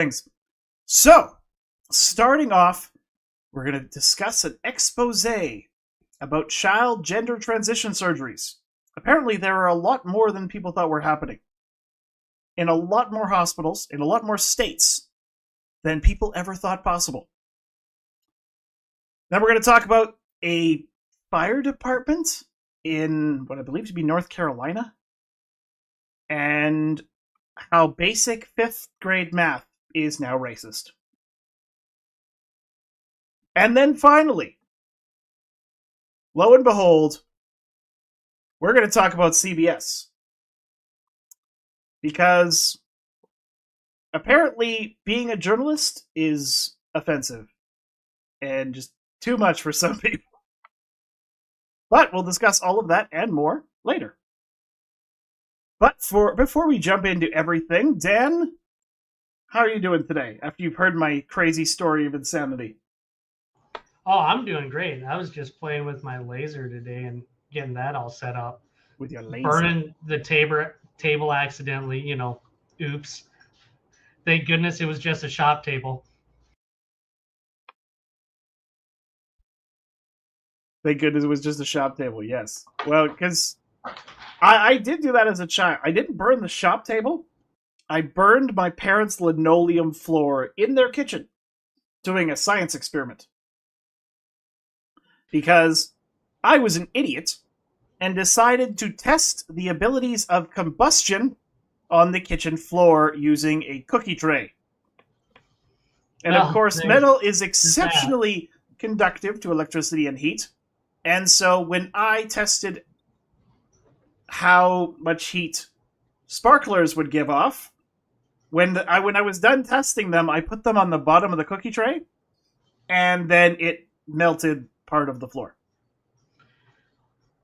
things. So, starting off, we're going to discuss an expose about child gender transition surgeries. Apparently, there are a lot more than people thought were happening. In a lot more hospitals, in a lot more states than people ever thought possible. Then we're going to talk about a fire department in what I believe to be North Carolina, and how basic 5th grade math is now racist. And then finally, lo and behold, we're going to talk about CBS. Because apparently being a journalist is offensive and just too much for some people. But we'll discuss all of that and more later. But before we jump into everything, Dan, how are you doing today after you've heard my crazy story of insanity? Oh, I'm doing great. I was just playing with my laser today and getting that all set up. With your laser? Burning the table accidentally, oops. Thank goodness it was just a shop table. Thank goodness it was just a shop table, yes. Well, because I did do that as a child. I didn't burn the shop table. I burned my parents' linoleum floor in their kitchen doing a science experiment. Because I was an idiot and decided to test the abilities of combustion on the kitchen floor using a cookie tray. And of course, metal is exceptionally conductive to electricity and heat. And so when I tested how much heat sparklers would give off, when I was done testing them, I put them on the bottom of the cookie tray, and then it melted part of the floor.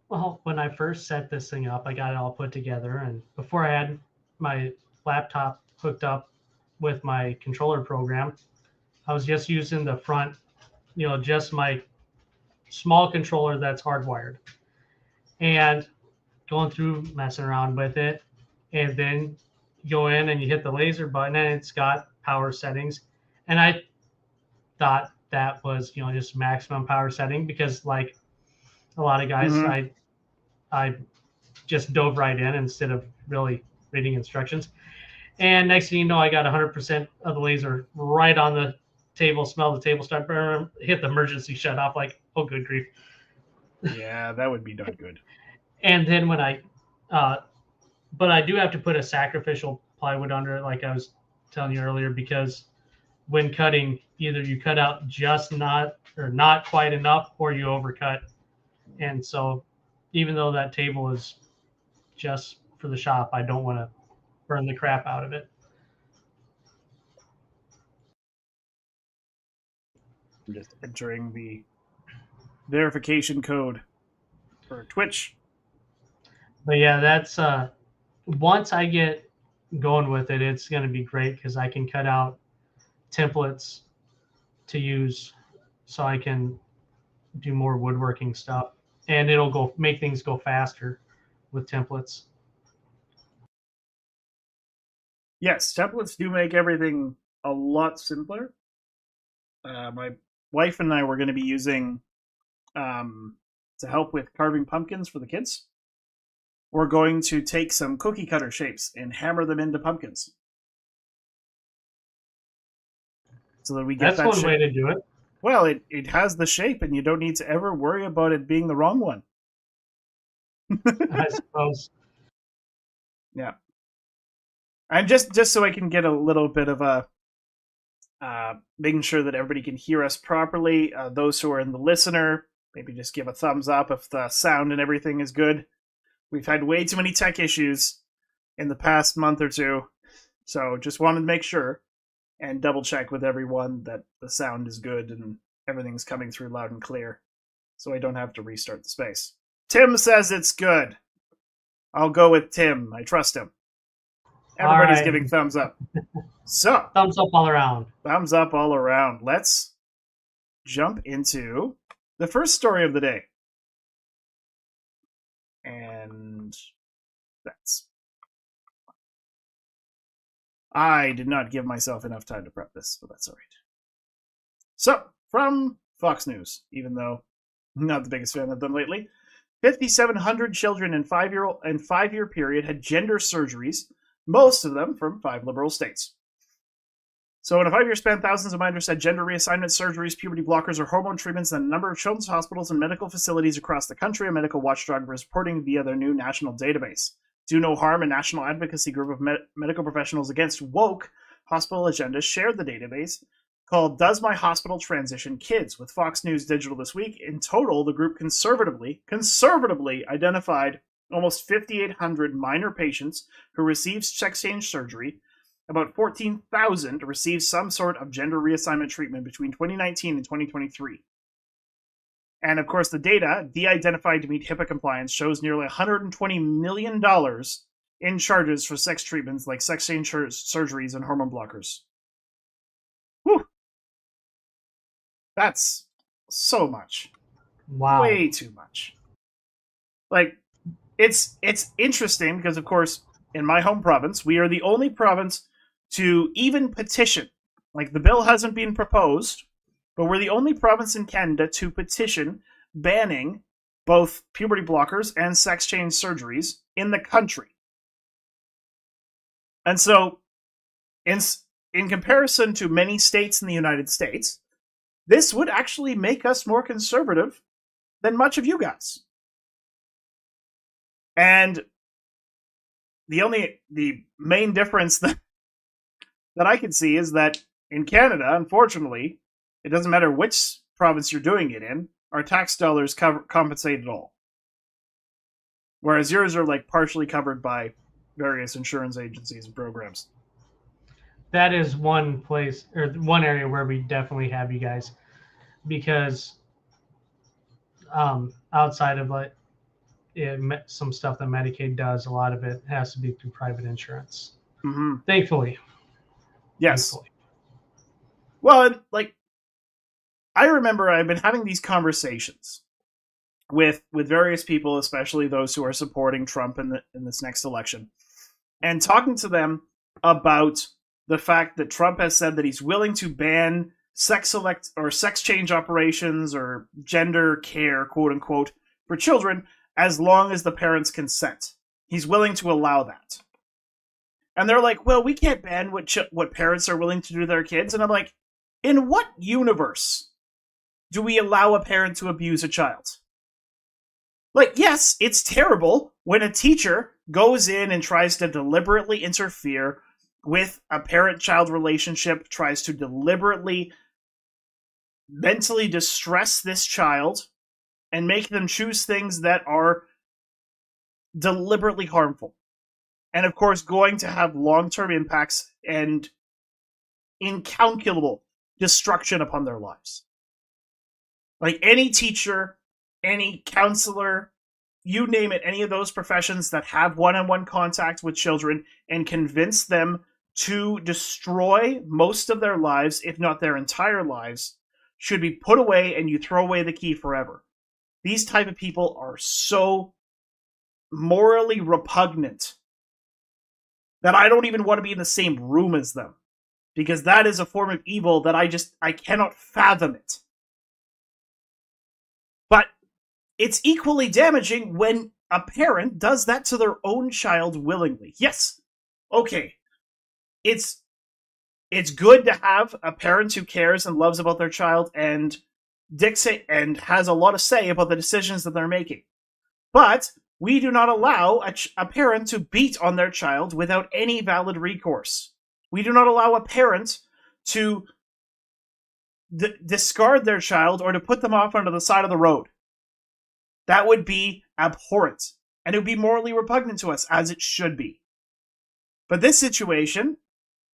Well, when I first set this thing up, I got it all put together, and before I had my laptop hooked up with my controller program, I was just using the front, just my small controller that's hardwired, and going through messing around with it, and then go in and you hit the laser button and it's got power settings, and I thought that was just maximum power setting because like a lot of guys, I just dove right in instead of really reading instructions. And next thing you know, I got 100% of the laser right on the table, smell the table start burning, hit the emergency shut off, like, oh, good grief. Yeah, that would be not good. And then when but I do have to put a sacrificial plywood under it, like I was telling you earlier, because when cutting, either you cut out just not quite enough, or you overcut. And so even though that table is just for the shop, I don't want to burn the crap out of it. I'm just entering the verification code for Twitch. But yeah, that's once I get going with it, it's going to be great because I can cut out templates to use so I can do more woodworking stuff, and it'll make things go faster with templates. Yes, templates do make everything a lot simpler. My wife and I were going to be using to help with carving pumpkins for the kids. We're going to take some cookie cutter shapes and hammer them into pumpkins, so that we get That's one way to do it. Well, it has the shape, and you don't need to ever worry about it being the wrong one. I suppose. Yeah. And just so I can get a little bit of a making sure that everybody can hear us properly, those who are in the listener, maybe just give a thumbs up if the sound and everything is good. We've had way too many tech issues in the past month or two, so just wanted to make sure and double check with everyone that the sound is good and everything's coming through loud and clear, so I don't have to restart the space. Tim says it's good. I'll go with Tim. I trust him. Everybody's giving thumbs up. So, thumbs up all around. Thumbs up all around. Let's jump into the first story of the day. And that's... I did not give myself enough time to prep this, but that's all right. So, from Fox News, even though I'm not the biggest fan of them lately, 5,700 children in 5-year period had gender surgeries, most of them from 5 liberal states. So in a 5-year span, thousands of minors had gender reassignment surgeries, puberty blockers, or hormone treatments in a number of children's hospitals and medical facilities across the country, a medical watchdog was reporting via their new national database. Do No Harm, a national advocacy group of medical professionals against woke hospital agendas, shared the database called Does My Hospital Transition Kids with Fox News Digital this week. In total, the group conservatively identified almost 5,800 minor patients who received sex change surgery. About 14,000 received some sort of gender reassignment treatment between 2019 and 2023. And of course, the data, de-identified to meet HIPAA compliance, shows nearly $120 million in charges for sex treatments like sex change surgeries and hormone blockers. Whew. That's so much. Wow. Way too much. Like, it's interesting because, of course, in my home province, we are the only province to even petition. Like, the bill hasn't been proposed, but we're the only province in Canada to petition banning both puberty blockers and sex change surgeries in the country. And so, in comparison to many states in the United States, this would actually make us more conservative than much of you guys. And the main difference that I can see is that in Canada, unfortunately, it doesn't matter which province you're doing it in, our tax dollars compensate it all. Whereas yours are like partially covered by various insurance agencies and programs. That is one place or one area where we definitely have you guys, because outside of like some stuff that Medicaid does, a lot of it has to be through private insurance. Mm-hmm. Thankfully. Yes. Thankfully. Well, like, I remember I've been having these conversations with various people, especially those who are supporting Trump in this next election, and talking to them about the fact that Trump has said that he's willing to ban sex change operations or gender care, quote unquote, for children as long as the parents consent. He's willing to allow that. And they're like, well, we can't ban what parents are willing to do to their kids. And I'm like, in what universe do we allow a parent to abuse a child? Like, yes, it's terrible when a teacher goes in and tries to deliberately interfere with a parent-child relationship, tries to deliberately mentally distress this child and make them choose things that are deliberately harmful. And of course, going to have long-term impacts and incalculable destruction upon their lives. Like, any teacher, any counselor, you name it, any of those professions that have one-on-one contact with children and convince them to destroy most of their lives, if not their entire lives, should be put away, and you throw away the key forever. These type of people are so morally repugnant that I don't even want to be in the same room as them, because that is a form of evil that I cannot fathom it. But it's equally damaging when a parent does that to their own child willingly. Yes, okay, it's good to have a parent who cares and loves about their child and dictate and has a lot of say about the decisions that they're making. But we do not allow a parent to beat on their child without any valid recourse. We do not allow a parent to discard their child or to put them off onto the side of the road. That would be abhorrent, and it would be morally repugnant to us, as it should be. But this situation,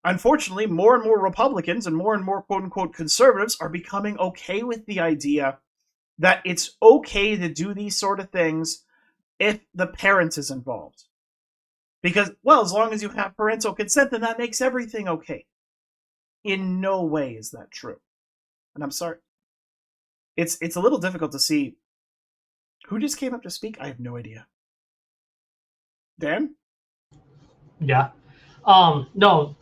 unfortunately, more and more Republicans and more quote-unquote conservatives are becoming okay with the idea that it's okay to do these sort of things if the parent is involved. Because, well, as long as you have parental consent, then that makes everything okay. In no way is that true. And I'm sorry. It's a little difficult to see. Who just came up to speak? I have no idea. Dan? Yeah. No,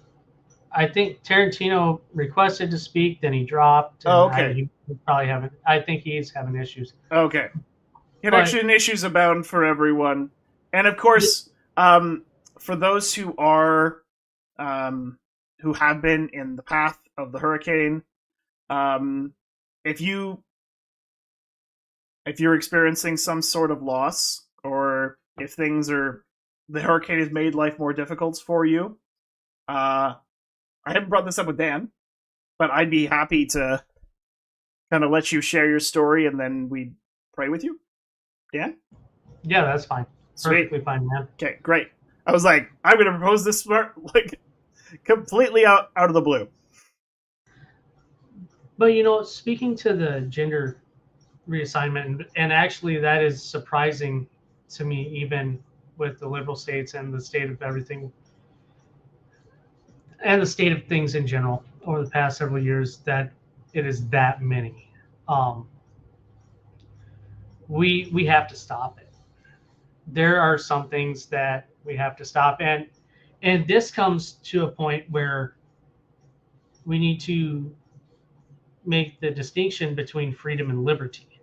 I think Tarantino requested to speak, then he dropped, Oh, and okay. he probably haven't. I think he's having issues. Okay. But Connection issues abound for everyone. And of course, for those um, who have been in the path of the hurricane, um, if you if you're experiencing some sort of loss, or if the hurricane has made life more difficult for you, I haven't brought this up with Dan, but I'd be happy to kind of let you share your story, and then we pray with you. Dan, yeah, that's fine. sweet. Perfectly fine, man. Okay, great. I was like, I'm going to propose this like completely out of the blue. But speaking to the gender reassignment, and actually that is surprising to me, even with the liberal states and the state of everything and the state of things in general over the past several years, that it is that many. Um, we have to stop it. There are some things that we have to stop, and this comes to a point where we need to make the distinction between freedom and liberty.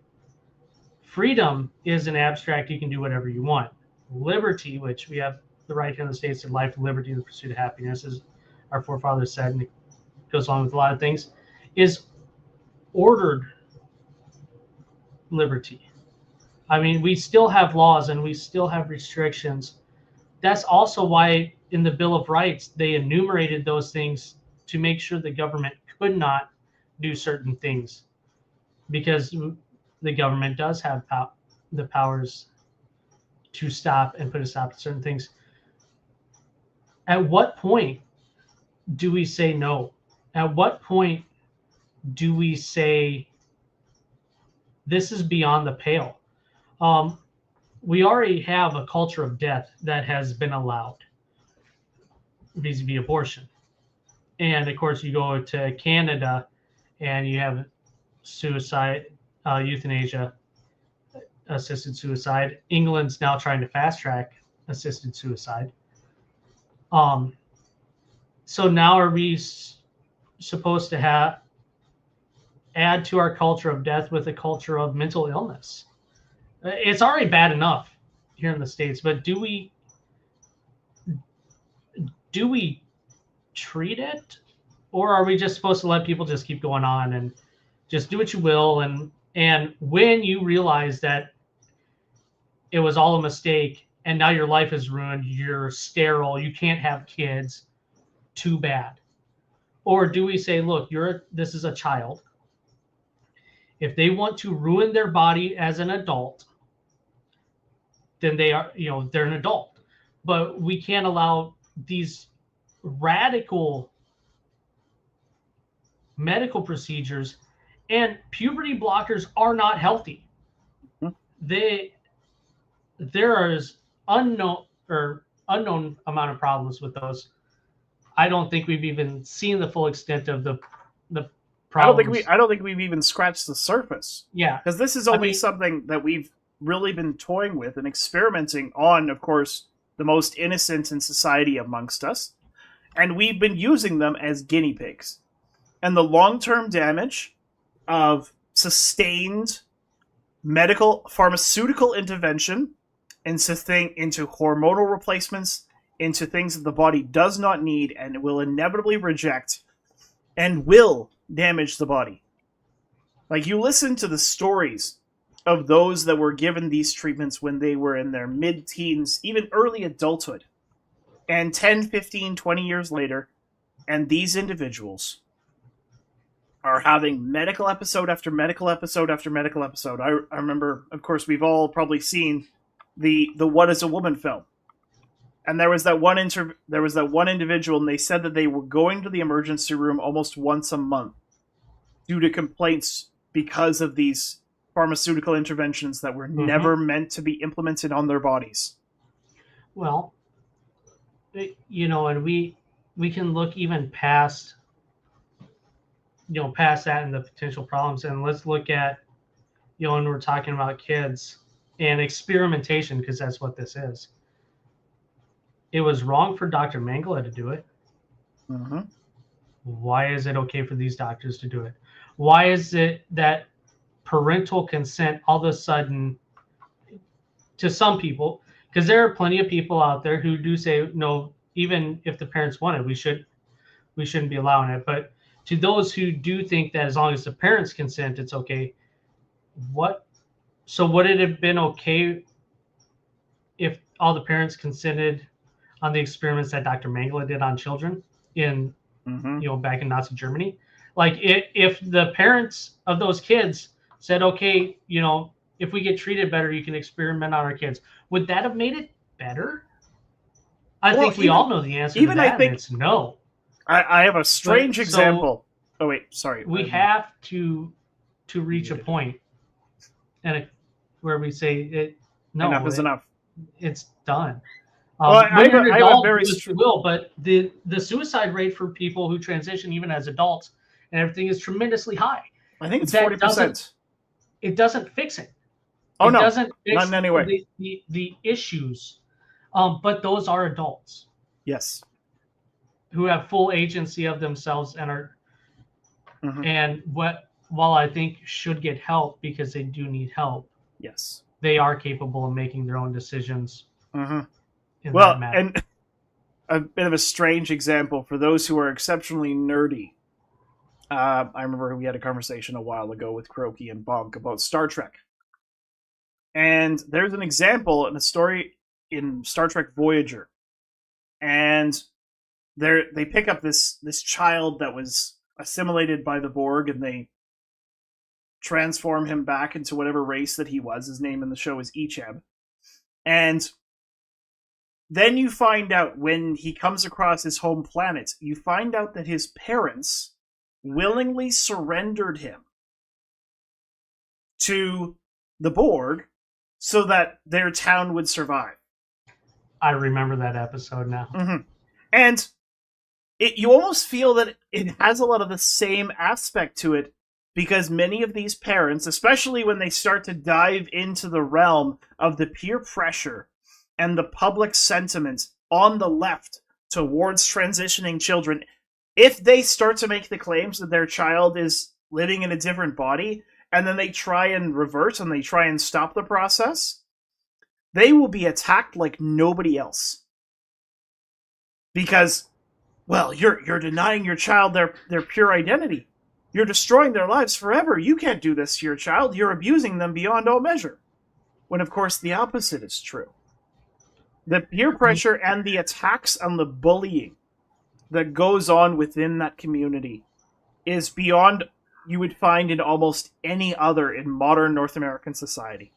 Freedom is an abstract, you can do whatever you want. Liberty, which we have the right here in the States to life, liberty, and the pursuit of happiness, as our forefathers said, and it goes along with a lot of things, is ordered liberty. I mean, we still have laws and we still have restrictions. That's also why in the Bill of Rights they enumerated those things to make sure the government could not do certain things, because the government does have the powers to stop and put a stop to certain things. At what point do we say no? At what point do we say this is beyond the pale? Um, we already have a culture of death that has been allowed vis-a-vis abortion. And of course, you go to Canada and you have suicide, euthanasia, assisted suicide. England's now trying to fast track assisted suicide. Um, so now are we supposed to add to our culture of death with a culture of mental illness? It's already bad enough here in the States, but do we treat it, or are we just supposed to let people just keep going on and just do what you will, and when you realize that it was all a mistake and now your life is ruined, you're sterile, you can't have kids, too bad? Or do we say, look, this is a child, if they want to ruin their body as an adult, then they're an adult, but we can't allow these radical medical procedures. And puberty blockers are not healthy. they there is unknown amount of problems with those. I don't think we've even seen the full extent of the problems. I don't think we've even scratched the surface, Yeah, because this is I only mean, something that we've really been toying with and experimenting on. Of course, the most innocent in society amongst us, and we've been using them as guinea pigs. And the long term damage of sustained medical pharmaceutical intervention into hormonal replacements, into things that the body does not need and will inevitably reject and will damage the body. Like, you listen to the stories of those that were given these treatments when they were in their mid teens, even early adulthood, and 10, 15, 20 years later, and these individuals are having medical episode after medical episode after medical episode. I remember, of course, we've all probably seen the What Is a Woman film, and there was that one individual, and they said that they were going to the emergency room almost once a month due to complaints because of these pharmaceutical interventions that were mhm. never meant to be implemented on their bodies. Well, and we can look even past that and the potential problems, and let's look at, when we're talking about kids and experimentation, because that's what this is. It was wrong for Dr. Mangala to do it. Mm-hmm. Why is it okay for these doctors to do it? Why is it that parental consent all of a sudden, to some people, because there are plenty of people out there who do say no, even if the parents want it, we shouldn't be allowing it. But to those who do think that as long as the parents consent, it's okay. What? So would it have been okay if all the parents consented on the experiments that Dr. Mengele did on children in, Mm-hmm. back in Nazi Germany? Like if the parents of those kids said, okay, if we get treated better, you can experiment on our kids. Would that have made it better? I Well, think we all know the answer to even I that, and think it's no. I have a But strange so example. Oh wait, sorry. we have to reach a point and where we say it. Enough No, is enough. it's done. Well, When you're an I have a adult, very do as you will. But the suicide rate for people who transition, even as adults, and everything is tremendously high. I think it's That doesn't 40%. fix it. Oh It no, doesn't not fix in any way. the issues. But those are adults Yes. who have full agency of themselves and are Mm-hmm. and what while I think should get help because they do need help, Yes. they are capable of making their own decisions Mm-hmm. in Well, that matter. and a bit of a strange example for those who are exceptionally nerdy. I remember we had a conversation a while ago with Croaky and Bonk about Star Trek. And there's an example in a story in Star Trek Voyager. And they pick up this child that was assimilated by the Borg, and they transform him back into whatever race that he was. His name in the show is Icheb. And then you find out when he comes across his home planet, you find out that his parents willingly surrendered him to the Borg so that their town would survive. I remember that episode now. Mm-hmm. And you almost feel that it has a lot of the same aspect to it, because many of these parents, especially when they start to dive into the realm of the peer pressure and the public sentiment on the left towards transitioning children, if they start to make the claims that their child is living in a different body, and then they try and revert and they try and stop the process, they will be attacked like nobody else. Because, well, you're denying your child their pure identity. You're destroying their lives forever. You can't do this to your child. You're abusing them beyond all measure. When, of course, the opposite is true. The peer pressure and the attacks and the bullying that goes on within that community is beyond you would find in almost any other in modern North American society.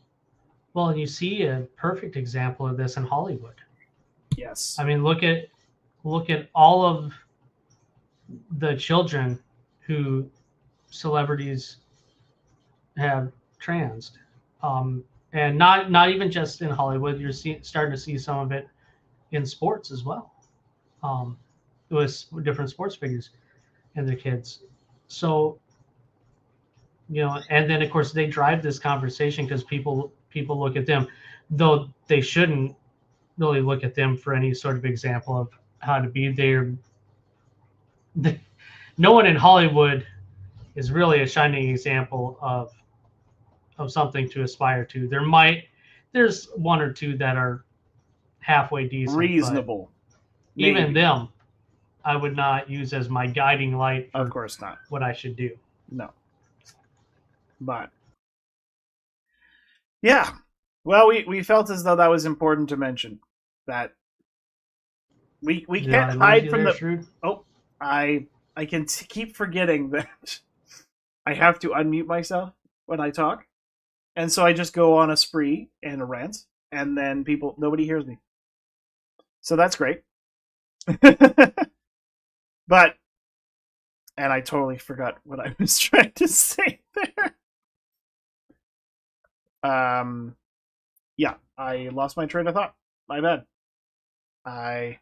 Well, and you see a perfect example of this in Hollywood. Yes. I mean, look at all of the children who celebrities have transed, and not even just in Hollywood. You're starting to see some of it in sports as well, with different sports figures and their kids. So, and then of course they drive this conversation because people look at them, though they shouldn't really look at them for any sort of example of how to be there. No one in Hollywood is really a shining example of something to aspire to. There's one or two that are halfway decent, reasonable. But even them, I would not use as my guiding light for of course not what I should do. No. But yeah, well, we felt as though that was important to mention, that we can't hide from the Shrewd? Oh, I can keep forgetting that I have to unmute myself when I talk, and so I just go on a spree and a rant, and then nobody hears me, so that's great. But and I totally forgot what I was trying to say there. Yeah, I lost my train of thought. My bad. I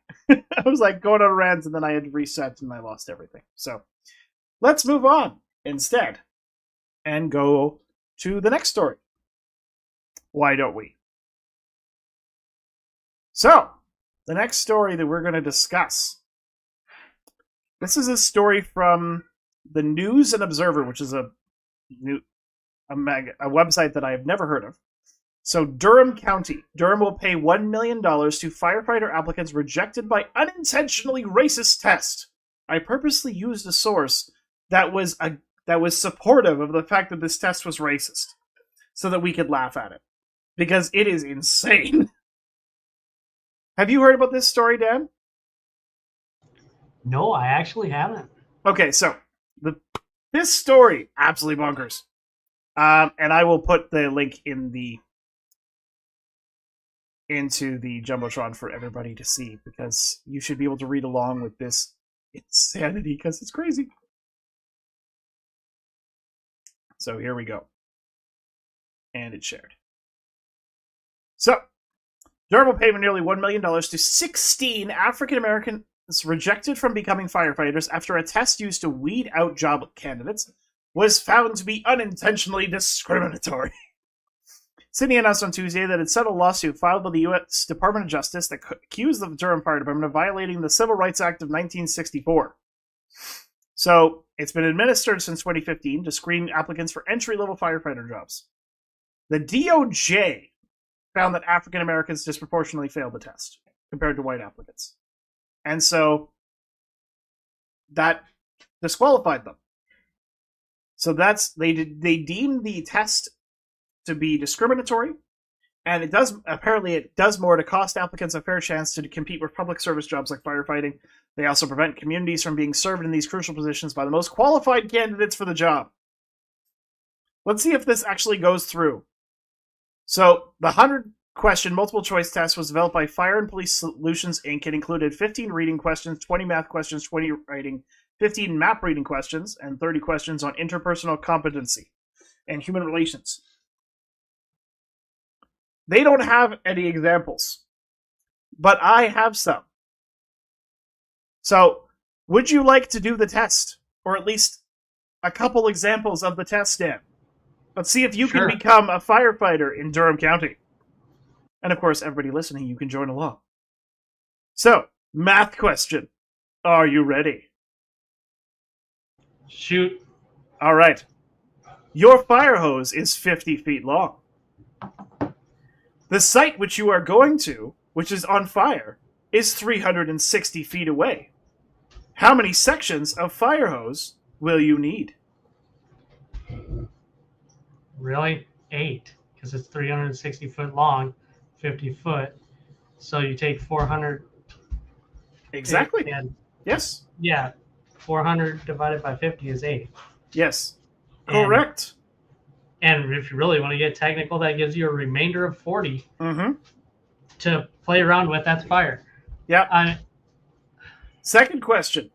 was like going on rants, and then I had to reset and I lost everything. So let's move on instead and go to the next story. Why don't we? So the next story that we're going to discuss This is a story from the News and Observer, which is a website that I have never heard of. So, Durham County. Durham will pay $1 million to firefighter applicants rejected by unintentionally racist test. I purposely used a source that was supportive of the fact that this test was racist, so that we could laugh at it, because it is insane. Have you heard about this story, Dan? No, I actually haven't. Okay, so this story absolutely bonkers, and I will put the link into the jumbotron for everybody to see, because you should be able to read along with this insanity, because it's crazy. So here we go, and it's shared. So Durham will pay nearly $1 million to 16 African Americans rejected from becoming firefighters after a test used to weed out job candidates was found to be unintentionally discriminatory. Sydney announced on Tuesday that it settled a lawsuit filed by the U.S. Department of Justice that accused the Durham Fire Department of violating the Civil Rights Act of 1964. So, it's been administered since 2015 to screen applicants for entry-level firefighter jobs. The DOJ found that African Americans disproportionately failed the test compared to white applicants. And so, that disqualified them. So they deemed the test to be discriminatory, and it does more to cost applicants a fair chance to compete with public service jobs like firefighting. They also prevent communities from being served in these crucial positions by the most qualified candidates for the job. Let's see if this actually goes through. So, the 100-question multiple-choice test was developed by Fire and Police Solutions, Inc. It included 15 reading questions, 20 math questions, 20 writing, 15 map reading questions, and 30 questions on interpersonal competency and human relations. They don't have any examples, but I have some. So, would you like to do the test? Or at least a couple examples of the test, Dan? Let's see if you can become a firefighter in Durham County. And of course, everybody listening, you can join along. So, math question. Are you ready? Shoot. All right. Your fire hose is 50 feet long. The site which you are going to, which is on fire, is 360 feet away. How many sections of fire hose will you need? Really? 8, because it's 360 foot long, 50 foot. So you take 400. Exactly. And, yes. Yeah. 400 divided by 50 is 8. Yes. Correct. And if you really want to get technical, that gives you a remainder of 40 to play around with. That's fire. Yep. Second question.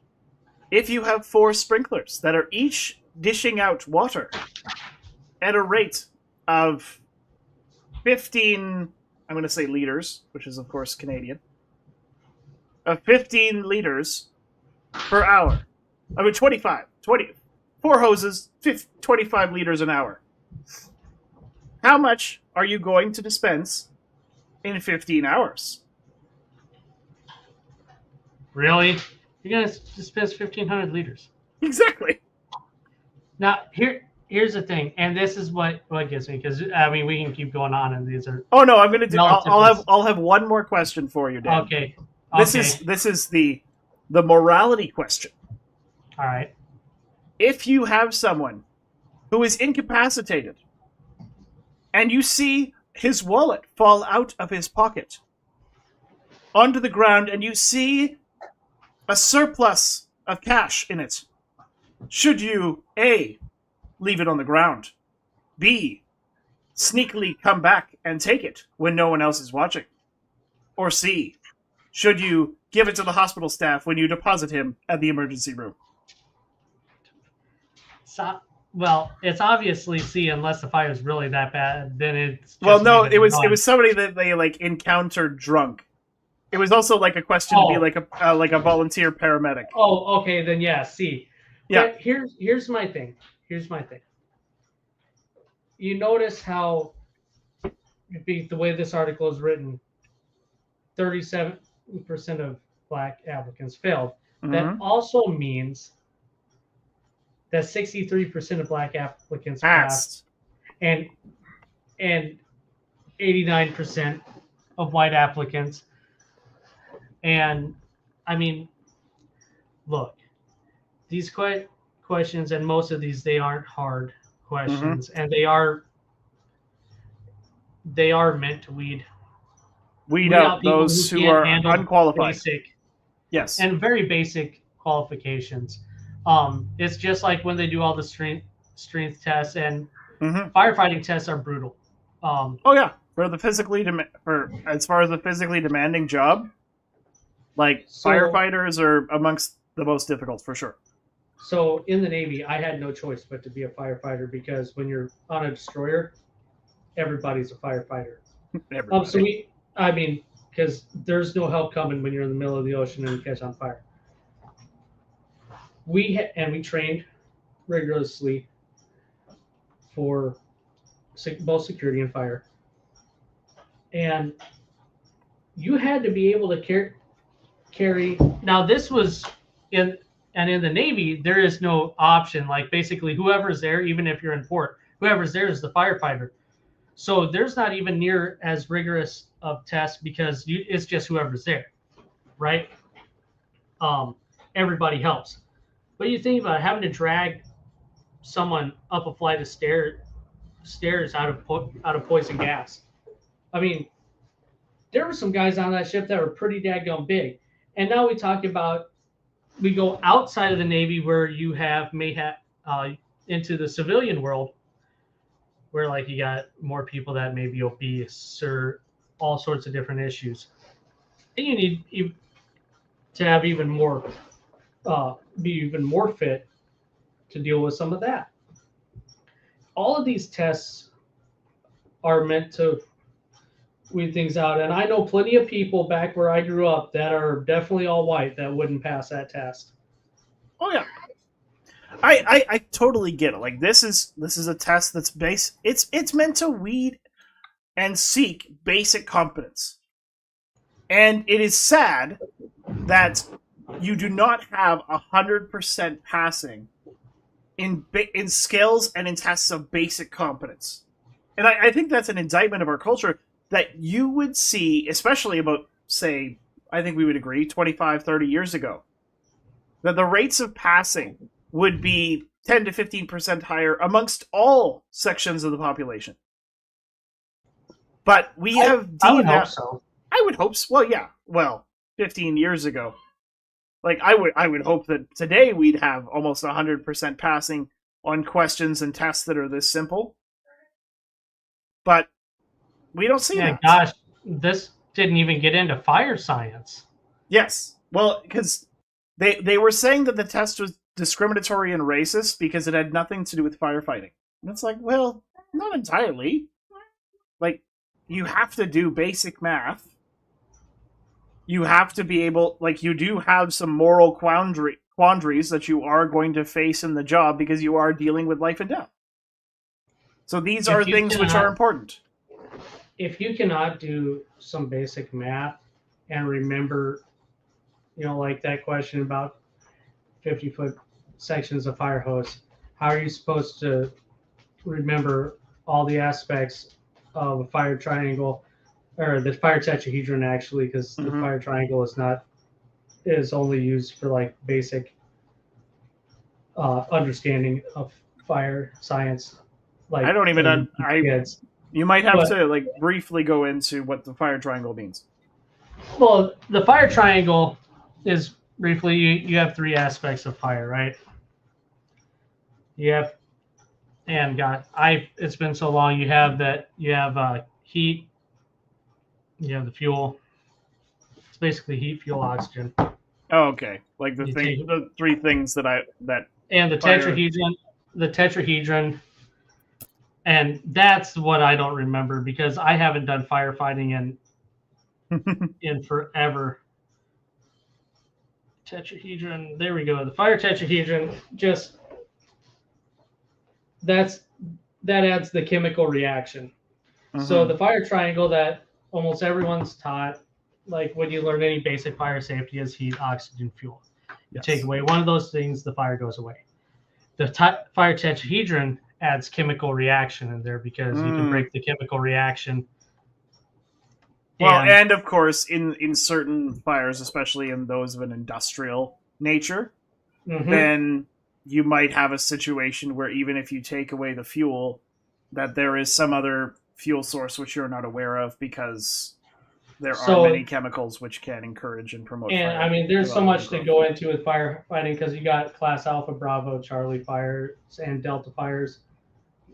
If you have 4 sprinklers that are each dishing out water at a rate of 15, I'm going to say liters, which is of course Canadian, of 15 liters per hour. I mean 20, 4 hoses, 25 liters an hour. How much are you going to dispense in 15 hours? Really? You're going to dispense 1,500 liters. Exactly. Now, here's the thing, and this is what gets me, because, I mean, we can keep going on, and these are... Oh, no, I'm going to do... I'll have one more question for you, Dan. Okay. This is the morality question. All right. If you have someone who is incapacitated, and you see his wallet fall out of his pocket onto the ground, and you see a surplus of cash in it, should you, A, leave it on the ground, B, sneakily come back and take it when no one else is watching, or C, should you give it to the hospital staff when you deposit him at the emergency room? So, well, it's obviously C, unless the fire is really that bad. Then it's well, no, it was somebody that they like encountered drunk. It was also like a question to be like a volunteer paramedic. Oh, okay, then yeah, C. Yeah. But here's my thing. You notice how the way this article is written, 37% of black applicants failed. That Mm-hmm. also means that 63% of black applicants passed, Passed. and and 89% of white applicants. And I mean, look, these questions, and most of these, they aren't hard Mm-hmm. questions, and they are meant to Weed weed out out people who those who can't are handle unqualified. basic Yes. and very basic qualifications. It's just like when they do all the strength tests, and Mm-hmm. firefighting tests are brutal. Oh yeah, for as far as a physically demanding job, like so firefighters are amongst the most difficult for sure. so in the Navy, I had no choice but to be a firefighter, because when you're on a destroyer, everybody's a firefighter. So Everybody. I mean, because there's no help coming when you're in the middle of the ocean and you catch on fire. We trained rigorously for both security and fire, and you had to be able to carry. Now this was in in the Navy, there is no option. Like basically, whoever's there, even if you're in port, whoever's there is the firefighter. So there's not even near as rigorous of tests, because it's just whoever's there, right? Um, Everybody helps. But you think about having to drag someone up a flight of stairs out of poison gas. I mean, there were some guys on that ship that were pretty daggone big. And now we go outside of the Navy, where you may have into the civilian world, where like you got more people that may be obese or all sorts of different issues. And you need to have even more, be even more fit to deal with some of that. All of these tests are meant to weed things out. And I know plenty of people back where I grew up that are definitely all white that wouldn't pass that test. Oh yeah. I totally get it. Like this is a test that's it's meant to weed and seek basic competence. And it is sad that you do not have 100% passing in skills and in tests of basic competence. And I think that's an indictment of our culture that you would see, especially about, say, I think we would agree, 25, 30 years ago, that the rates of passing would be 10 to 15% higher amongst all sections of the population. But we have I would deemed hope that. so. I would hope so. Well, yeah. Well, 15 years ago. Like I would hope that today we'd have almost 100% passing on questions and tests that are this simple. But we don't see Yeah, that. gosh, this didn't even get into fire science. Yes. Well, because they were saying that the test was discriminatory and racist because it had nothing to do with firefighting. And it's like, well, not entirely. Like, you have to do basic math. You have to be able, like, you do have some moral quandaries that you are going to face in the job because you are dealing with life and death. So these are If you things which are cannot, important. if you cannot do some basic math and remember, like that question about 50-foot sections of fire hose, how are you supposed to remember all the aspects of a fire triangle, or the fire tetrahedron, actually, because the Mm-hmm. fire triangle is only used for like basic understanding of fire science, like I don't even. kids. You might have But to like briefly go into what the fire triangle means. well, the fire triangle is briefly, you have three aspects of fire, right? You have, and God, it's been so long. You have heat, you have the fuel. It's basically heat, fuel, oxygen. Oh, okay. Like You take the three things that and fire. the tetrahedron, and that's what I don't remember, because I haven't done firefighting in forever. Tetrahedron, there we go. The fire tetrahedron, just that's that adds the chemical reaction. So the fire triangle that almost everyone's taught, like when you learn any basic fire safety, is heat, oxygen, fuel. You take away one of those things, the fire goes away. The fire tetrahedron adds chemical reaction in there because you can break the chemical reaction. Well, and of course, in certain fires, especially in those of an industrial nature, then you might have a situation where even if you take away the fuel, that there is some other fuel source which you're not aware of because there are many chemicals which can encourage and promote fire. I mean, there's so much to go into with firefighting because you got class Alpha, Bravo, Charlie fires and Delta fires.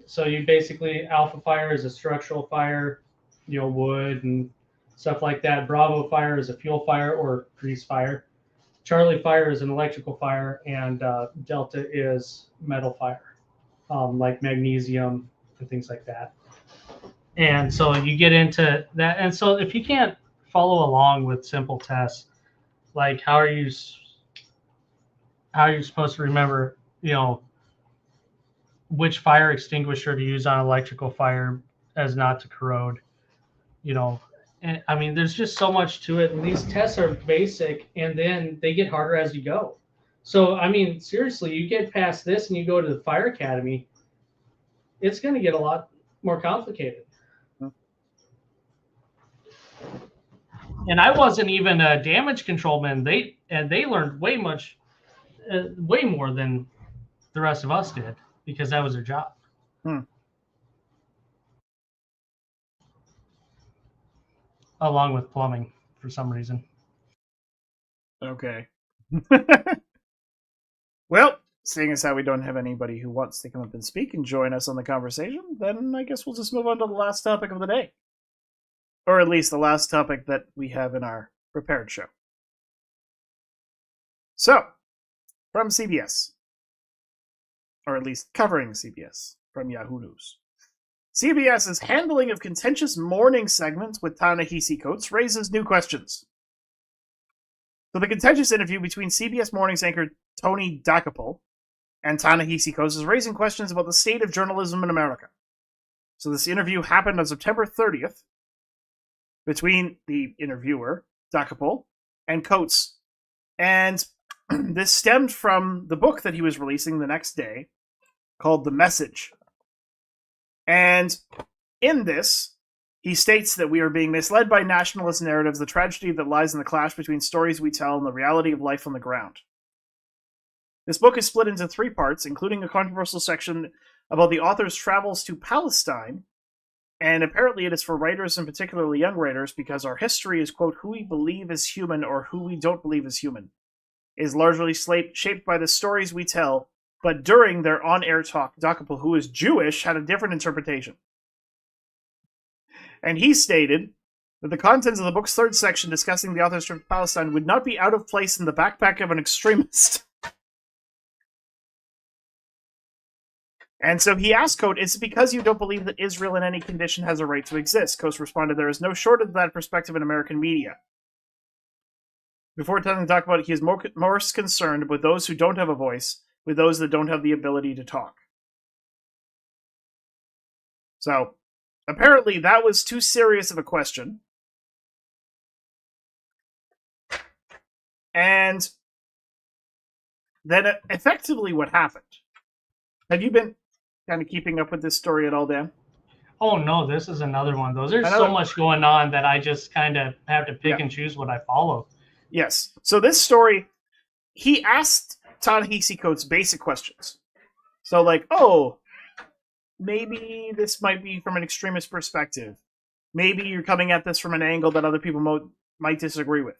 So you basically, Alpha fire is a structural fire, wood and stuff like that. Bravo fire is a fuel fire or grease fire. Charlie fire is an electrical fire, and Delta is metal fire, like magnesium and things like that. And so you get into that. And so if you can't follow along with simple tests, like how are you supposed to remember, which fire extinguisher to use on electrical fire as not to corrode, and I mean, there's just so much to it. And these tests are basic, and then they get harder as you go. So, I mean, seriously, you get past this and you go to the fire academy, it's going to get a lot more complicated. And I wasn't even a damage control man. They learned way more than the rest of us did because that was their job. Along with plumbing for some reason. Okay. Well, seeing as how we don't have anybody who wants to come up and speak and join us on the conversation, then I guess we'll just move on to the last topic of the day. Or at least the last topic that we have in our prepared show. So, from CBS, or at least covering CBS from Yahoo News. CBS's handling of contentious morning segments with Ta-Nehisi Coates raises new questions. So the contentious interview between CBS Mornings anchor Tony Dokoupil and Ta-Nehisi Coates is raising questions about the state of journalism in America. So this interview happened on September 30th between the interviewer, Dokoupil, and Coates. And this stemmed from the book that he was releasing the next day called The Message. And in this, he states that we are being misled by nationalist narratives, the tragedy that lies in the clash between stories we tell and the reality of life on the ground. This book is split into 3 parts, including a controversial section about the author's travels to Palestine, and apparently it is for writers, and particularly young writers, because our history is, quote, who we believe is human or who we don't believe is human, is largely shaped by the stories we tell. But during their on-air talk, Dokoupil, who is Jewish, had a different interpretation. And he stated that the contents of the book's 3rd section discussing the author's trip to Palestine would not be out of place in the backpack of an extremist. And so he asked Coates, "Is it because you don't believe that Israel in any condition has a right to exist?" Coates responded, "There is no shortage of that perspective in American media." Before telling Dokoupil, he is more concerned with those who don't have a voice, with those that don't have the ability to talk. So, apparently that was too serious of a question. And then effectively what happened. Have you been kind of keeping up with this story at all, Dan? Oh, no, this is another one of those. There's so much going on that I just kind of have to pick and choose what I follow. Yes. So this story, he asked Ta-Nehisi Coates basic questions. So like, maybe this might be from an extremist perspective. Maybe you're coming at this from an angle that other people might disagree with.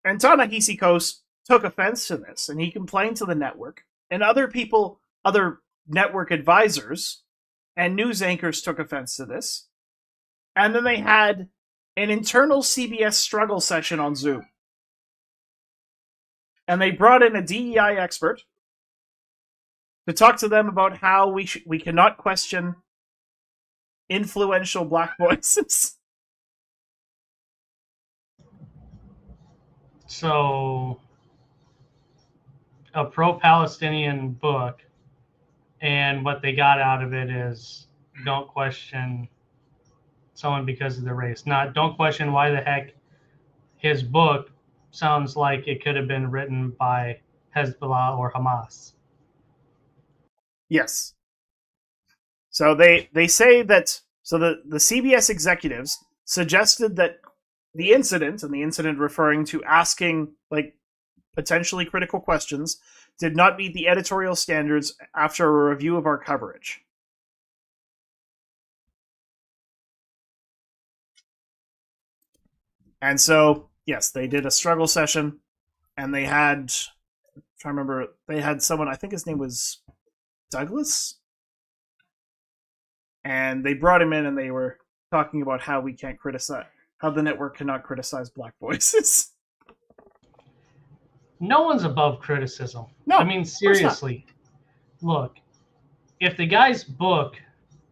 And Ta-Nehisi Coates took offense to this, and he complained to the network. And other network advisors and news anchors took offense to this. And then they had an internal CBS struggle session on Zoom. And they brought in a DEI expert to talk to them about how we cannot question influential black voices. So, a pro-Palestinian book, and what they got out of it is don't question someone because of their race. Don't question why the heck his book sounds like it could have been written by Hezbollah or Hamas. Yes. So they say that the CBS executives suggested that the incident, and the incident referring to asking like potentially critical questions, did not meet the editorial standards after a review of our coverage. And so, yes, they did a struggle session, and they had, I'm trying to remember, they had someone, I think his name was Douglas, and they brought him in, and they were talking about how we can't criticize, how the network cannot criticize black voices. No one's above criticism. No, I mean, seriously. Look, if the guy's book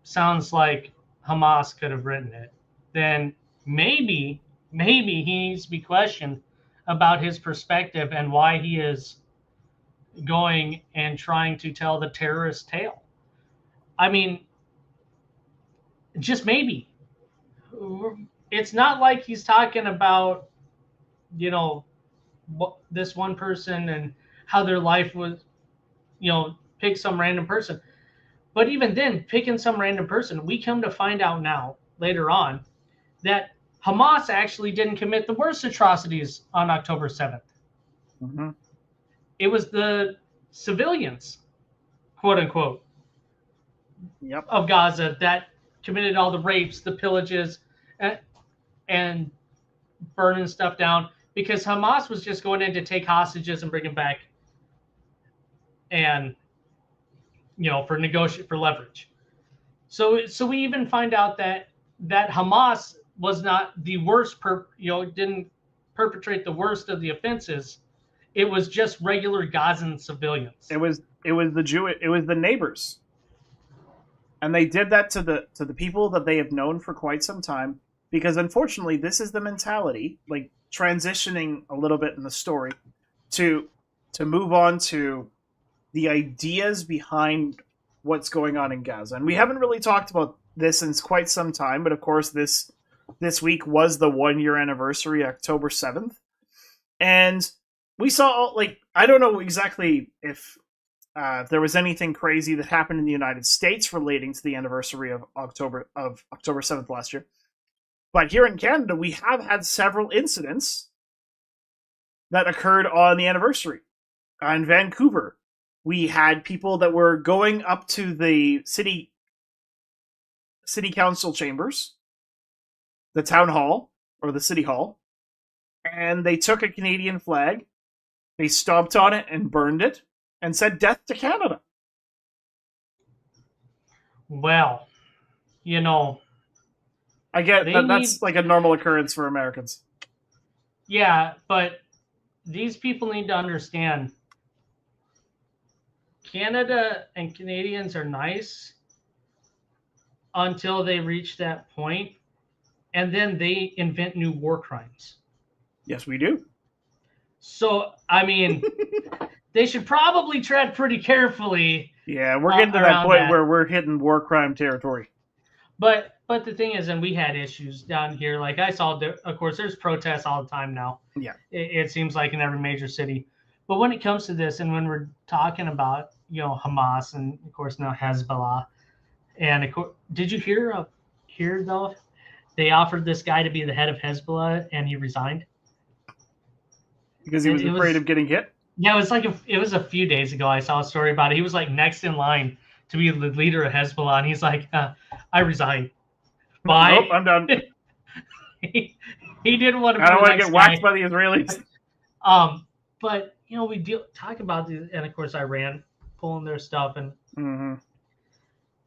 sounds like Hamas could have written it, then maybe he needs to be questioned about his perspective and why he is going and trying to tell the terrorist tale. I mean, just maybe. It's not like he's talking about, you know, this one person and how their life was, you know, pick some random person. But even then, picking some random person, we come to find out now, later on, that Hamas actually didn't commit the worst atrocities on October 7th. Mm-hmm. It was the civilians, quote unquote, Yep. of Gaza that committed all the rapes, the pillages, and burning stuff down, because Hamas was just going in to take hostages and bring them back, and for negotiate for leverage. So we even find out that Hamas was not the worst, didn't perpetrate the worst of the offenses. It was just regular Gazan civilians. It was the neighbors, and they did that to the people that they have known for quite some time. Because unfortunately, this is the mentality, like transitioning a little bit in the story to move on to the ideas behind what's going on in Gaza. And we haven't really talked about this in quite some time, but of course this week was the 1-year anniversary, October 7th. And we saw, like, I don't know exactly if there was anything crazy that happened in the United States relating to the anniversary of October 7th last year. But here in Canada, we have had several incidents that occurred on the anniversary. In Vancouver, we had people that were going up to the city council chambers, the town hall, or the city hall, and they took a Canadian flag, they stomped on it and burned it, and said, "Death to Canada." Well, I get that that's like a normal occurrence for Americans. Yeah, but these people need to understand Canada and Canadians are nice until they reach that point, and then they invent new war crimes. Yes, we do. So, I mean, they should probably tread pretty carefully. Yeah, we're getting to that point where we're hitting war crime territory. But the thing is, and we had issues down here. Like I saw, of course, there's protests all the time now. Yeah. It seems like in every major city. But when it comes to this, and when we're talking about, Hamas and, of course, now Hezbollah, and of course, did you hear though, they offered this guy to be the head of Hezbollah, and he resigned? Because he was afraid of getting hit? Yeah, it was a few days ago. I saw a story about it. He was like next in line to be the leader of Hezbollah, and he's like, I resign. Bye. Nope, I'm done. he didn't want to. I don't want to get whacked by the Israelis. But we talk about these, and of course Iran pulling their stuff, and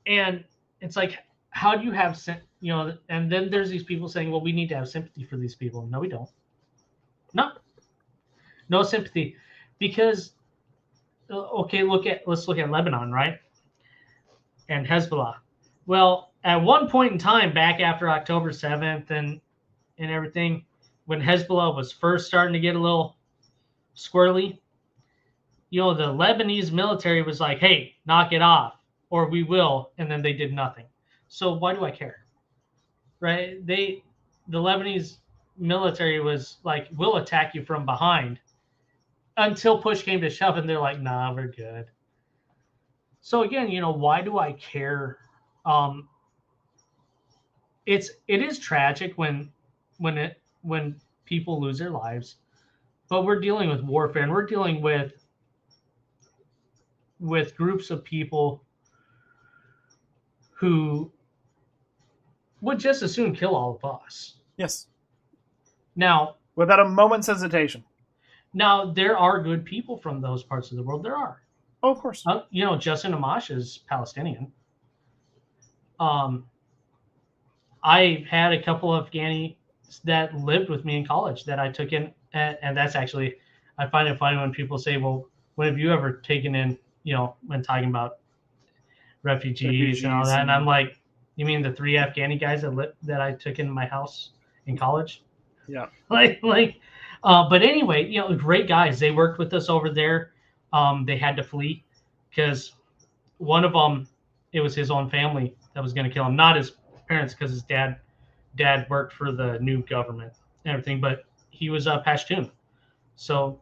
and it's like, how do you have and then there's these people saying, well, we need to have sympathy for these people. No, we don't. No sympathy, because okay, let's look at Lebanon, right? And Hezbollah. Well, at one point in time, back after October 7th and everything, when Hezbollah was first starting to get a little squirrely, the Lebanese military was like, hey, knock it off, or we will, and then they did nothing. So why do I care? Right? The Lebanese military was like, we'll attack you from behind, until push came to shove, and they're like, "Nah, we're good." So again, why do I care? Um, it is tragic when people lose their lives, but we're dealing with warfare, and we're dealing with groups of people who would just as soon kill all of us. Yes. Now, Without a moment's hesitation. now there are good people from those parts of the world. There are. Oh, of course. Justin Amash is Palestinian. I had a couple of Afghani that lived with me in college that I took in, and that's actually, I find it funny when people say, "Well, when have you ever taken in?" When talking about refugees and all that, and I'm like, "You mean the 3 Afghani guys that I took in my house in college?" Yeah. But anyway, great guys. They worked with us over there. They had to flee because one of them, it was his own family that was going to kill him, not his parents, because his dad worked for the new government and everything, but he was Pashtun, so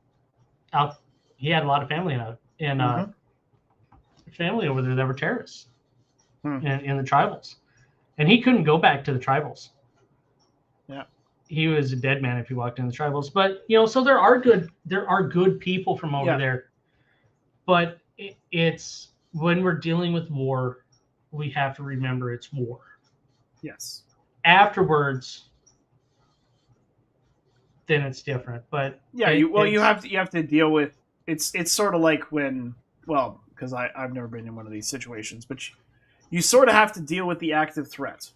he had a lot of family in family over there that were terrorists in the tribals, and he couldn't go back to the tribals. Yeah, he was a dead man if he walked in the tribals. But so there are good people from over there, but it's when we're dealing with war, we have to remember it's war. Yes. Afterwards, then it's different. But yeah, you have to deal with it's sort of like when, well, because I've never been in one of these situations, but you sort of have to deal with the active threat.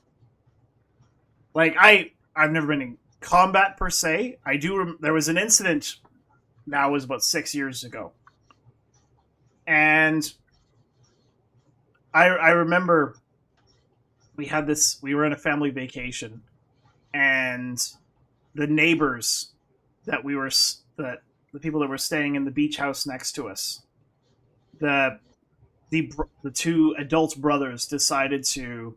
Like I've never been in combat per se. I do. There was an incident. Now it was about 6 years ago, and I remember we had this. We were on a family vacation, and the neighbors that the people that were staying in the beach house next to us, the 2 adult brothers decided to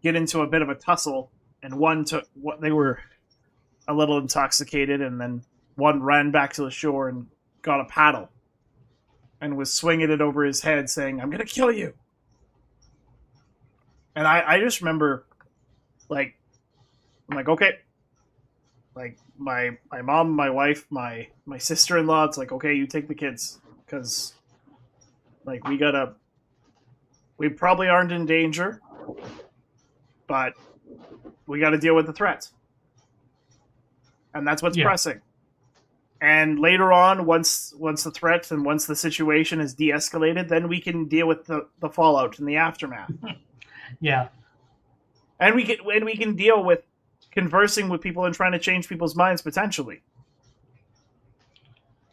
get into a bit of a tussle, and they were a little intoxicated, and then one ran back to the shore and got a paddle and was swinging it over his head saying, "I'm gonna kill you." And I just remember, I'm like, okay, like my mom, my wife, my sister-in-law, it's like, okay, you take the kids, because like we probably aren't in danger, but we got to deal with the threat, and that's what's pressing. And later on, once the threat and once the situation is de-escalated, then we can deal with the fallout and the aftermath. Yeah, and we can deal with conversing with people and trying to change people's minds potentially.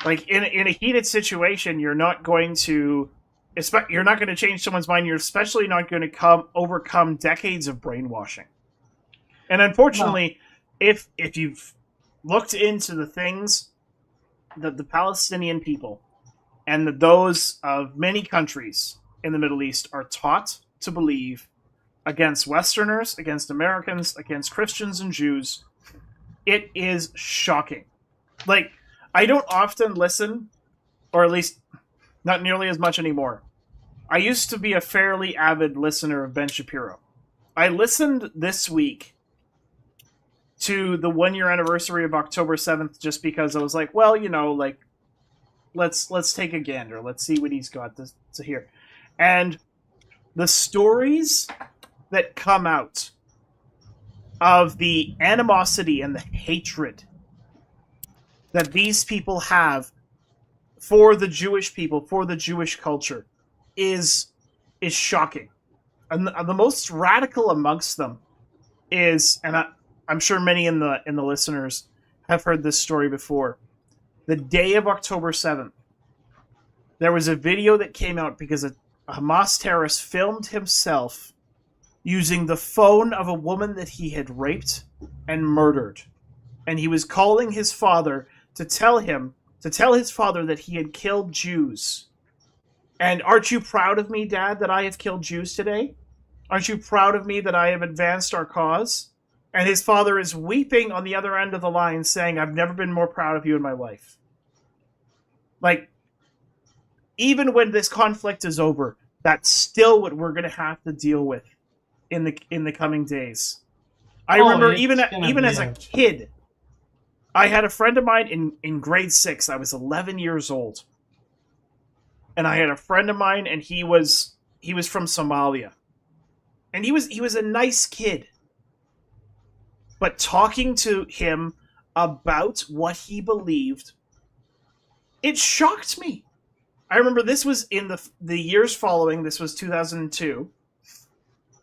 Like in a heated situation, you're not going to change someone's mind. You're especially not going to overcome decades of brainwashing. And unfortunately, if you've looked into the things that the Palestinian people and those of many countries in the Middle East are taught to believe against Westerners, against Americans, against Christians and Jews, it is shocking. Like, I don't often listen, or at least not nearly as much anymore. I used to be a fairly avid listener of Ben Shapiro. I listened this week to the 1-year anniversary of October 7th just because I was like, well, let's take a gander. Let's see what he's got to hear. And the stories that come out of the animosity and the hatred that these people have for the Jewish people, for the Jewish culture, is shocking. And the most radical amongst them is, and I'm sure many in the listeners have heard this story before. The day of October 7th, there was a video that came out because a Hamas terrorist filmed himself using the phone of a woman that he had raped and murdered. And he was calling his father to tell his father that he had killed Jews. And aren't you proud of me, Dad, that I have killed Jews today? Aren't you proud of me that I have advanced our cause? And his father is weeping on the other end of the line saying, I've never been more proud of you in my life. Like, even when this conflict is over, that's still what we're going to have to deal with in the coming days. I Oh, remember it's gonna even be as a a kid, I had a friend of mine in grade 6. I was 11 years old, and I had a friend of mine, and he was from Somalia, and he was a nice kid. But talking to him about what he believed, it shocked me. I remember this was in the years following. This was 2002,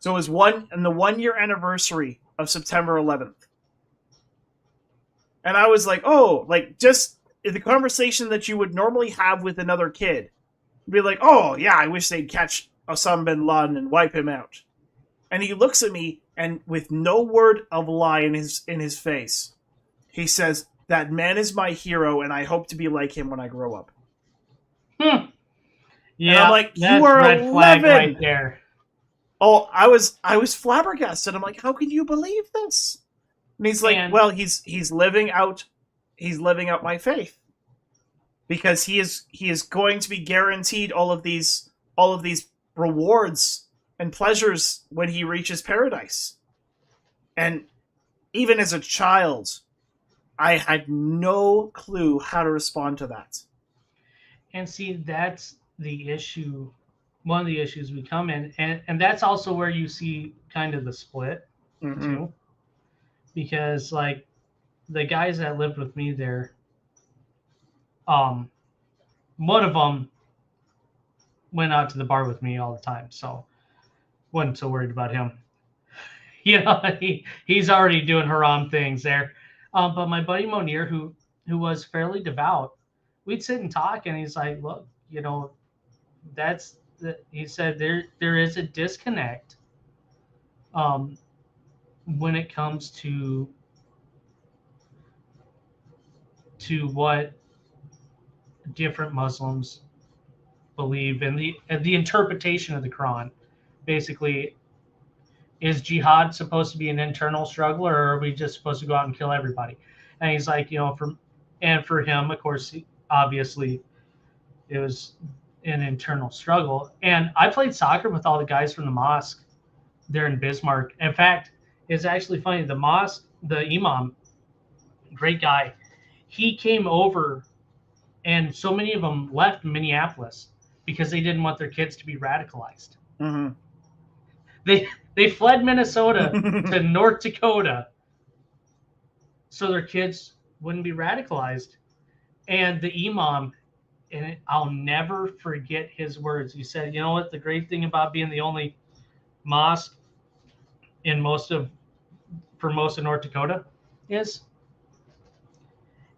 so it was the 1 year anniversary of September 11th, and I was like, oh, like just the conversation that you would normally have with another kid, be like, oh yeah, I wish they'd catch Osama bin Laden and wipe him out. And he looks at me, and with no word of lie in his face, he says, "That man is my hero, and I hope to be like him when I grow up." hmm. And I'm Yeah, like, "You that's are red flag right 11." there. Oh, I was flabbergasted. I'm like, "How can you believe this?" And he's like, And "Well, he's living out my faith because he is going to be guaranteed all of these rewards and pleasures when he reaches paradise." And even as a child, I had no clue how to respond to that. see, that's the issue. One of the issues we come in, and that's also where you see kind of the split Mm-hmm. too, because like the guys that lived with me there, um, one of them went out to the bar with me all the time, so wasn't so worried about him. He's already doing haram things there. But my buddy Monir, who was fairly devout, we'd sit and talk, and he's like, "Look, that's he said there is a disconnect um, when it comes to what different Muslims believe in the interpretation of the Quran. Basically, is jihad supposed to be an internal struggle, or are we just supposed to go out and kill everybody?" And he's like, for him, of course, obviously, it was an internal struggle. And I played soccer with all the guys from the mosque there in Bismarck. In fact, it's actually funny. The mosque, the imam, great guy, he came over, and so many of them left Minneapolis because they didn't want their kids to be radicalized. Mm-hmm. They fled Minnesota to North Dakota so their kids wouldn't be radicalized. And the imam, and I'll never forget his words. He said, "You know what? The great thing about being the only mosque in most of North Dakota is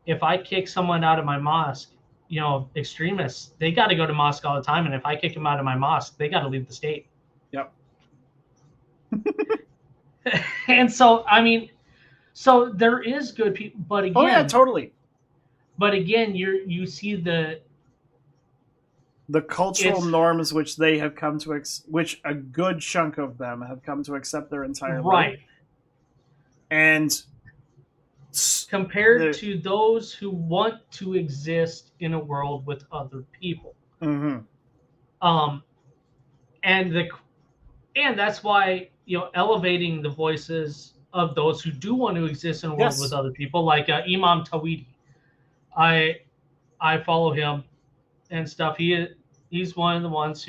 if I kick someone out of my mosque, extremists, they got to go to mosque all the time, and if I kick them out of my mosque, they got to leave the state." Yep. And so, I mean, so there is good people, Oh yeah, totally. but again, you see The cultural it's norms which they have come to which a good chunk of them have come to accept their entire life, right and compared the to those who want to exist in a world with other people. mm-hmm. Um, and the and that's why elevating the voices of those who do want to exist in a world with Yes. other people, like Imam Tawhidi. I I follow him and stuff. He's one of the ones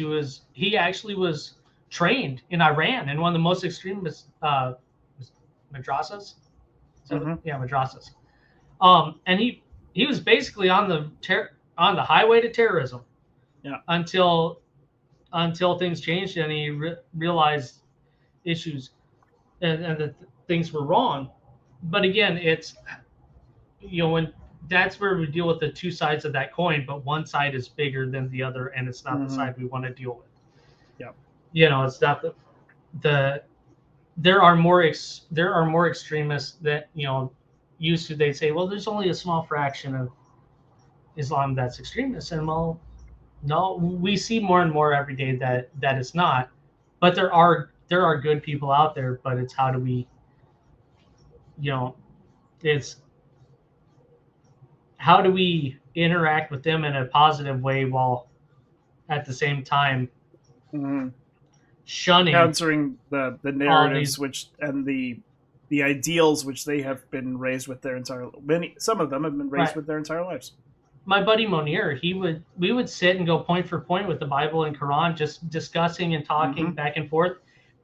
he actually was trained in Iran in one of the most extremist madrasas. So Mm-hmm. yeah, madrasas. And he was basically on the highway to terrorism Yeah. until things changed and he realized issues and that things were wrong. But again, it's when that's where we deal with the two sides of that coin, but one side is bigger than the other, and it's not the Mm-hmm. side we want to deal with. Yeah. It's not the there are more extremists that used to they say, well, there's only a small fraction of Islam that's extremist, and well, no, we see more and more every day that it's not. But there are good people out there, but it's how do we, you know, it's how do we interact with them in a positive way while at the same time Mm-hmm. shunning Countering the all narratives these. which and the ideals which they have been raised with their entire some of them have been raised Right. with their entire lives. My buddy Monir, we would sit and go point for point with the Bible and Quran, just discussing and talking Mm-hmm. back and forth.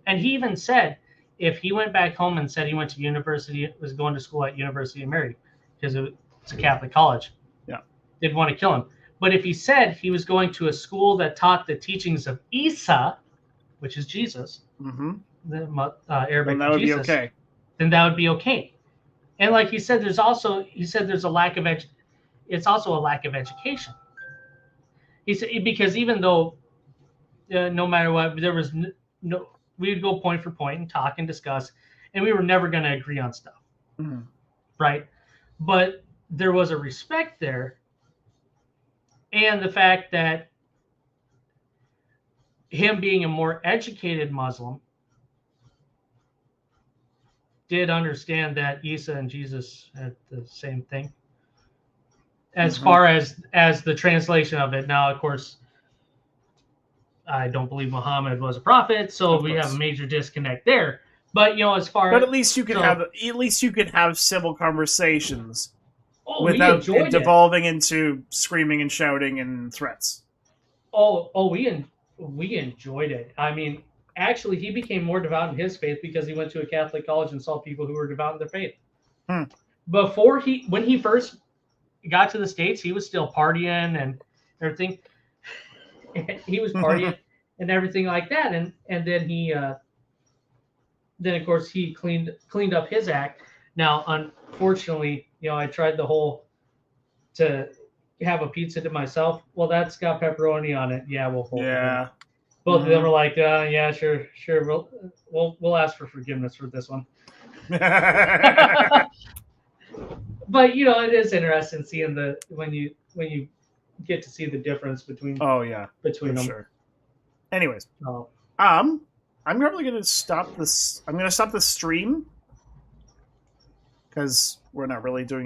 And he even said if he went back home and said he went to university, was going to school at University of Mary, because it's a Catholic college, Yeah. they'd want to kill him. But if he said he was going to a school that taught the teachings of Isa, which is Jesus, Mm-hmm. the Then Arabic that for would be Jesus, okay. then that would be okay. And like he said, there's a lack of it's also a lack of education. He said because even though no matter what, there was no, we'd go point for point and talk and discuss, and we were never going to agree on stuff, Mm-hmm. right? But there was a respect there, and the fact that him being a more educated Muslim did understand that Isa and Jesus had the same thing. As Mm-hmm. far as the translation of it, now of course I don't believe Muhammad was a prophet, so Of we have a course. major disconnect there. But as far But as at least you can so, have civil conversations we without it enjoyed it. devolving into screaming and shouting and threats. We enjoyed it. I mean, actually, he became more devout in his faith because he went to a Catholic college and saw people who were devout in their faith. Hmm. When he first got to the States, he was still partying and everything. He was partying and everything like that, and then of course he cleaned up his act. Now, unfortunately, I tried the whole to have a pizza to myself. Well, that's got pepperoni on it. Yeah, we'll fold it in. Yeah. Both of them are like, yeah, sure, we'll ask for forgiveness for this one. But it is interesting seeing when you get to see the difference between Oh yeah, for them. sure. Anyways, Oh. I'm probably gonna stop this. I'm gonna stop the stream because we're not really doing